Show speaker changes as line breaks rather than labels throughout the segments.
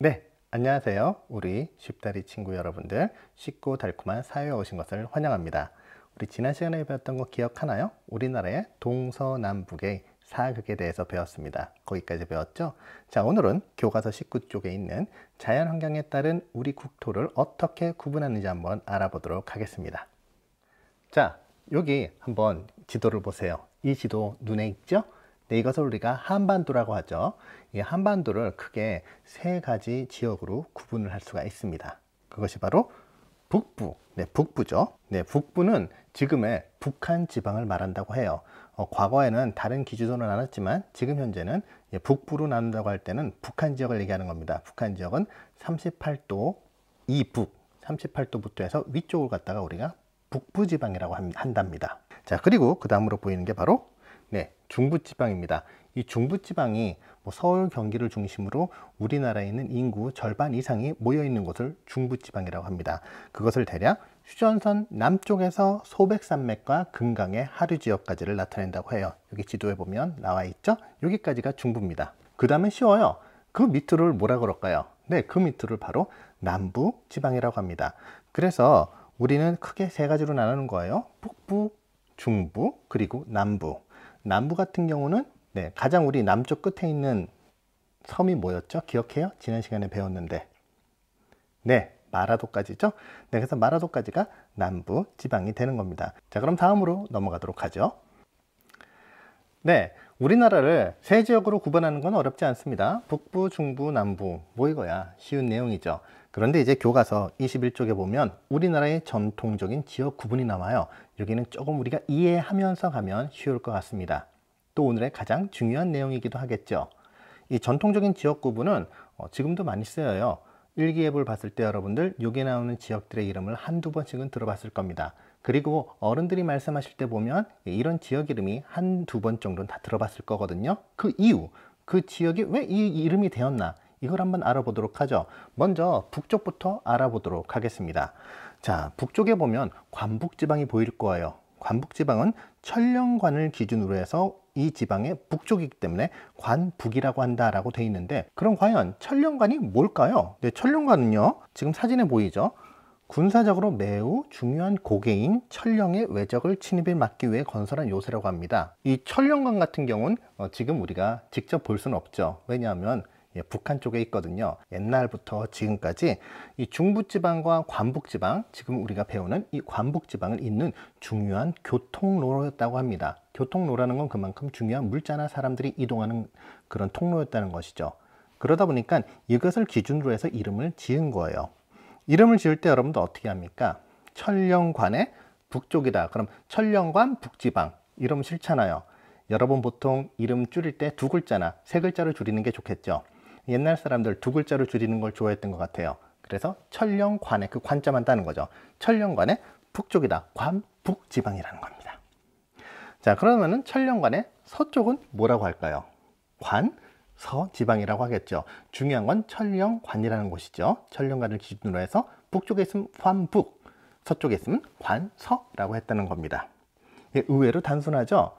네, 안녕하세요. 우리 쉽다리 친구 여러분들, 쉽고 달콤한 사회에 오신 것을 환영합니다. 우리 지난 시간에 배웠던 거 기억하나요? 우리나라의 동서남북의 사극에 대해서 배웠습니다. 거기까지 배웠죠? 자, 오늘은 교과서 19 쪽에 있는 자연환경에 따른 우리 국토를 어떻게 구분하는지 한번 알아보도록 하겠습니다. 자, 여기 한번 지도를 보세요. 이 지도 눈에 있죠? 네, 이것을 우리가 한반도라고 하죠. 이 한반도를 크게 세 가지 지역으로 구분을 할 수가 있습니다. 그것이 바로 북부, 북부죠. 북부는 지금의 북한 지방을 말한다고 해요. 과거에는 다른 기준으로 나눴지만 지금 현재는 북부로 나눈다고 할 때는 북한 지역을 얘기하는 겁니다. 북한 지역은 38도 이북, 38도부터 해서 위쪽을 갖다가 우리가 북부 지방이라고 한답니다. 자, 그리고 그 다음으로 보이는 게 바로 중부지방입니다. 이 중부지방이 서울, 경기를 중심으로 우리나라에 있는 인구 절반 이상이 모여 있는 곳을 중부지방이라고 합니다. 그것을 대략 휴전선 남쪽에서 소백산맥과 금강의 하류 지역까지를 나타낸다고 해요. 여기 지도에 보면 나와 있죠? 여기까지가 중부입니다. 그 다음에 쉬워요. 그 밑을 뭐라 그럴까요? 네, 그 밑을 바로 남부지방이라고 합니다. 그래서 우리는 크게 세 가지로 나누는 거예요. 북부, 중부, 그리고 남부. 남부 같은 경우는 가장 우리 남쪽 끝에 있는 섬이 뭐였죠? 기억해요? 지난 시간에 배웠는데 마라도까지죠? 그래서 마라도까지가 남부 지방이 되는 겁니다. 자, 그럼 다음으로 넘어가도록 하죠. 우리나라를 세 지역으로 구분하는 건 어렵지 않습니다. 북부, 중부, 남부 이거야 쉬운 내용이죠. 그런데 이제 교과서 21쪽에 보면 우리나라의 전통적인 지역 구분이 나와요. 여기는 조금 우리가 이해하면서 가면 쉬울 것 같습니다. 또 오늘의 가장 중요한 내용이기도 하겠죠. 이 전통적인 지역 구분은 지금도 많이 쓰여요. 일기예보를 봤을 때 여러분들 여기 나오는 지역들의 이름을 한두 번씩은 들어봤을 겁니다. 그리고 어른들이 말씀하실 때 보면 이런 지역 이름이 한두 번 정도는 다 들어봤을 거거든요. 그 이유, 그 지역이 왜 이 이름이 되었나, 이걸 한번 알아보도록 하죠. 먼저 북쪽부터 알아보도록 하겠습니다. 자, 북쪽에 보면 관북지방이 보일 거예요. 관북지방은 천령관을 기준으로 해서 이 지방의 북쪽이기 때문에 관북이라고 한다라고 되어 있는데, 그럼 과연 천령관이 뭘까요? 천령관은요, 지금 사진에 보이죠? 군사적으로 매우 중요한 고개인 천령의 외적을 침입에 막기 위해 건설한 요새라고 합니다. 이 천령관 같은 경우는 지금 우리가 직접 볼 수는 없죠. 왜냐하면 북한 쪽에 있거든요. 옛날부터 지금까지 이 중부지방과 관북지방, 지금 우리가 배우는 이 관북지방을 잇는 중요한 교통로였다고 합니다. 교통로라는 건 그만큼 중요한 물자나 사람들이 이동하는 그런 통로였다는 것이죠. 그러다 보니까 이것을 기준으로 해서 이름을 지은 거예요. 이름을 지을 때 여러분도 어떻게 합니까? 천령관의 북쪽이다. 그럼 천령관 북지방 이러면 싫잖아요. 여러분 보통 이름 줄일 때 두 글자나 세 글자로 줄이는 게 좋겠죠. 옛날 사람들 두 글자로 줄이는 걸 좋아했던 것 같아요. 그래서 천령관의 그 관자만 따는 거죠. 천령관의 북쪽이다. 관북지방이라는 겁니다. 자, 그러면은 천령관의 서쪽은 뭐라고 할까요? 관서지방이라고 하겠죠. 중요한 건 천령관이라는 곳이죠. 천령관을 기준으로 해서 북쪽에 있으면 관북, 서쪽에 있으면 관서라고 했다는 겁니다. 의외로 단순하죠?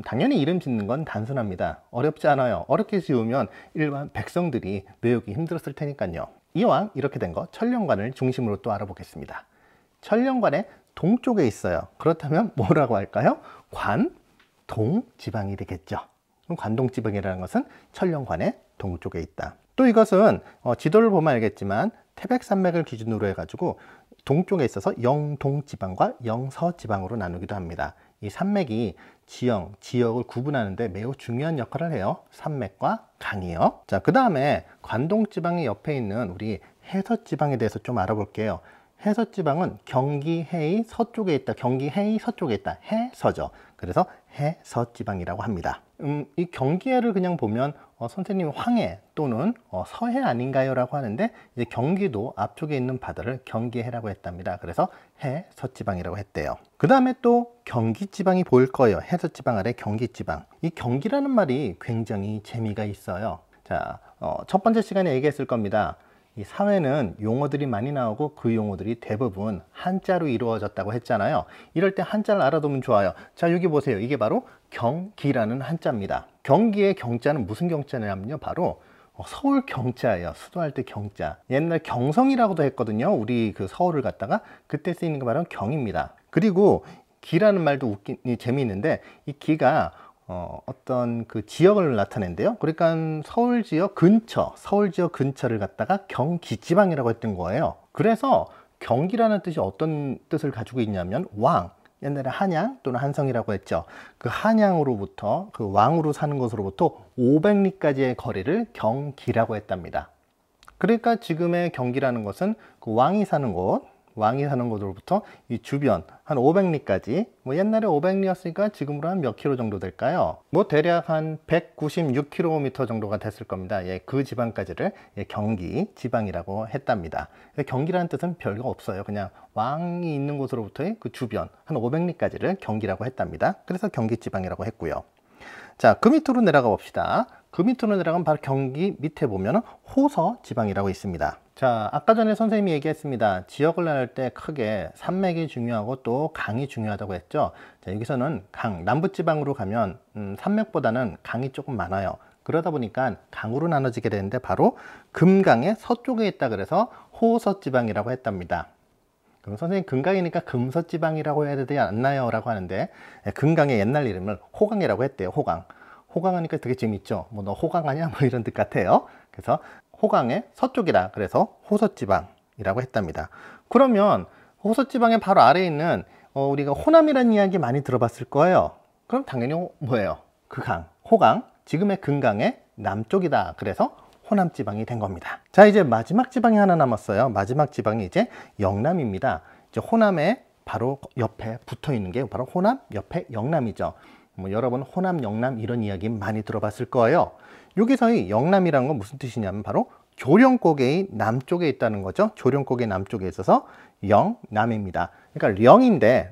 당연히 이름 짓는 건 단순합니다. 어렵지 않아요. 어렵게 지으면 일반 백성들이 외우기 힘들었을 테니까요. 이왕 이렇게 된 거 천령관을 중심으로 또 알아보겠습니다. 천령관의 동쪽에 있어요. 그렇다면 뭐라고 할까요? 관동지방이 되겠죠. 관동지방이라는 것은 천령관의 동쪽에 있다. 또 이것은 지도를 보면 알겠지만 태백산맥을 기준으로 해가지고 동쪽에 있어서 영동지방과 영서지방으로 나누기도 합니다. 이 산맥이 지역을 구분하는데 매우 중요한 역할을 해요. 산맥과 강이요. 자, 그 다음에 관동지방의 옆에 있는 우리 해서지방에 대해서 좀 알아볼게요. 해서지방은 경기 해의 서쪽에 있다. 경기 해의 서쪽에 있다. 해서죠. 그래서 해서지방이라고 합니다. 이 경기해를 그냥 보면 선생님 황해 또는 서해 아닌가요? 라고 하는데 이제 경기도 앞쪽에 있는 바다를 경기해라고 했답니다. 그래서 해서지방이라고 했대요. 그 다음에 또 경기지방이 보일 거예요. 해서지방 아래 경기지방. 이 경기라는 말이 굉장히 재미가 있어요. 자, 첫 번째 시간에 얘기했을 겁니다. 이 사회는 용어들이 많이 나오고 그 용어들이 대부분 한자로 이루어졌다고 했잖아요. 이럴 때 한자를 알아두면 좋아요. 자, 여기 보세요. 이게 바로 경기라는 한자입니다. 경기의 경자는 무슨 경자냐면요, 바로 서울 경자예요. 수도할 때 경자. 옛날 경성이라고도 했거든요. 우리 그 서울을 갖다가 그때 쓰이는 게 바로 경입니다. 그리고 기라는 말도 재미있는데 이 기가 어떤 그 지역을 나타낸대요. 그러니까 서울 지역 근처를 갖다가 경기지방이라고 했던 거예요. 그래서 경기라는 뜻이 어떤 뜻을 가지고 있냐면 왕, 옛날에 한양 또는 한성이라고 했죠. 그 한양으로부터 그 왕으로 사는 곳으로부터 500리까지의 거리를 경기라고 했답니다. 그러니까 지금의 경기라는 것은 그 왕이 사는 곳으로부터 이 주변 한 500리까지, 뭐 옛날에 500리였으니까 지금으로 한 몇 킬로 정도 될까요? 뭐 대략 한 196km 정도가 됐을 겁니다. 예, 그 지방까지를 경기 지방이라고 했답니다. 경기라는 뜻은 별거 없어요. 그냥 왕이 있는 곳으로부터의 그 주변 한 500리까지를 경기라고 했답니다. 그래서 경기 지방이라고 했고요. 자, 그 밑으로 내려가 봅시다. 그 밑으로 내려가면 바로 경기 밑에 보면 호서 지방이라고 있습니다. 자, 아까 전에 선생님이 얘기했습니다. 지역을 나눌 때 크게 산맥이 중요하고 또 강이 중요하다고 했죠. 자, 여기서는 남부지방으로 가면 산맥보다는 강이 조금 많아요. 그러다 보니까 강으로 나눠지게 되는데 바로 금강의 서쪽에 있다 그래서 호서지방이라고 했답니다. 그럼 선생님 금강이니까 금서지방이라고 해야 되지 않나요? 라고 하는데 금강의 옛날 이름을 호강이라고 했대요. 호강하니까 되게 재밌죠. 뭐 너 호강하냐? 뭐 이런 뜻 같아요. 그래서 호강의 서쪽이라 그래서 호서지방이라고 했답니다. 그러면 호서지방의 바로 아래에 있는 우리가 호남이라는 이야기 많이 들어봤을 거예요. 그럼 당연히 뭐예요? 그 강, 호강, 지금의 금강의 남쪽이다. 그래서 호남지방이 된 겁니다. 자, 이제 마지막 지방이 하나 남았어요. 마지막 지방이 이제 영남입니다. 이제 호남의 바로 옆에 붙어 있는 게 바로 호남 옆에 영남이죠. 뭐 여러분 호남, 영남 이런 이야기 많이 들어봤을 거예요. 여기서의 영남이라는 건 무슨 뜻이냐면 바로 조령고개의 남쪽에 있다는 거죠. 조령고개 남쪽에 있어서 영남입니다. 그러니까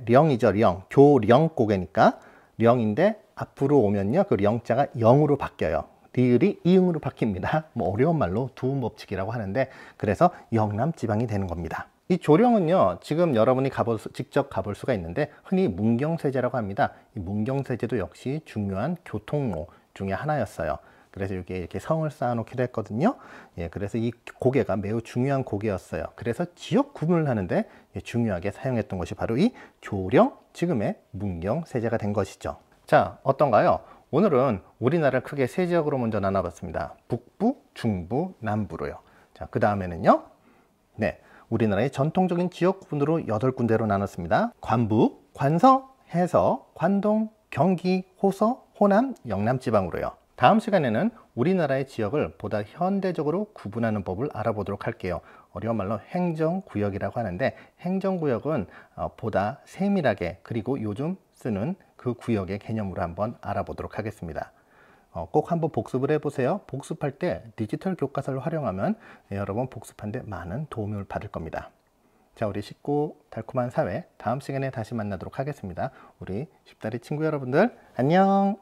령이죠. 조령고개니까 령인데 앞으로 오면요 그 령자가 영으로 바뀌어요. 리을이 이응으로 바뀝니다. 뭐 어려운 말로 두음법칙이라고 하는데 그래서 영남 지방이 되는 겁니다. 이 조령은요 지금 여러분이 직접 가볼 수가 있는데 흔히 문경세제라고 합니다. 이 문경세제도 역시 중요한 교통로 중에 하나였어요. 그래서 여기에 이렇게 성을 쌓아 놓기도 했거든요. 예, 그래서 이 고개가 매우 중요한 고개였어요. 그래서 지역 구분을 하는데 중요하게 사용했던 것이 바로 이 조령, 지금의 문경세제가 된 것이죠. 자, 어떤가요? 오늘은 우리나라를 크게 세 지역으로 먼저 나눠봤습니다. 북부, 중부, 남부로요. 자, 그 다음에는요. 네, 우리나라의 전통적인 지역 구분으로 8군데로 나눴습니다. 관북, 관서, 해서, 관동, 경기, 호서, 호남, 영남 지방으로요. 다음 시간에는 우리나라의 지역을 보다 현대적으로 구분하는 법을 알아보도록 할게요. 어려운 말로 행정구역이라고 하는데 행정구역은 보다 세밀하게 그리고 요즘 쓰는 그 구역의 개념으로 한번 알아보도록 하겠습니다. 꼭 한번 복습을 해보세요. 복습할 때 디지털 교과서를 활용하면 여러분 복습하는데 많은 도움을 받을 겁니다. 자, 우리 쉽고 달콤한 사회 다음 시간에 다시 만나도록 하겠습니다. 우리 쉽다리 친구 여러분들 안녕.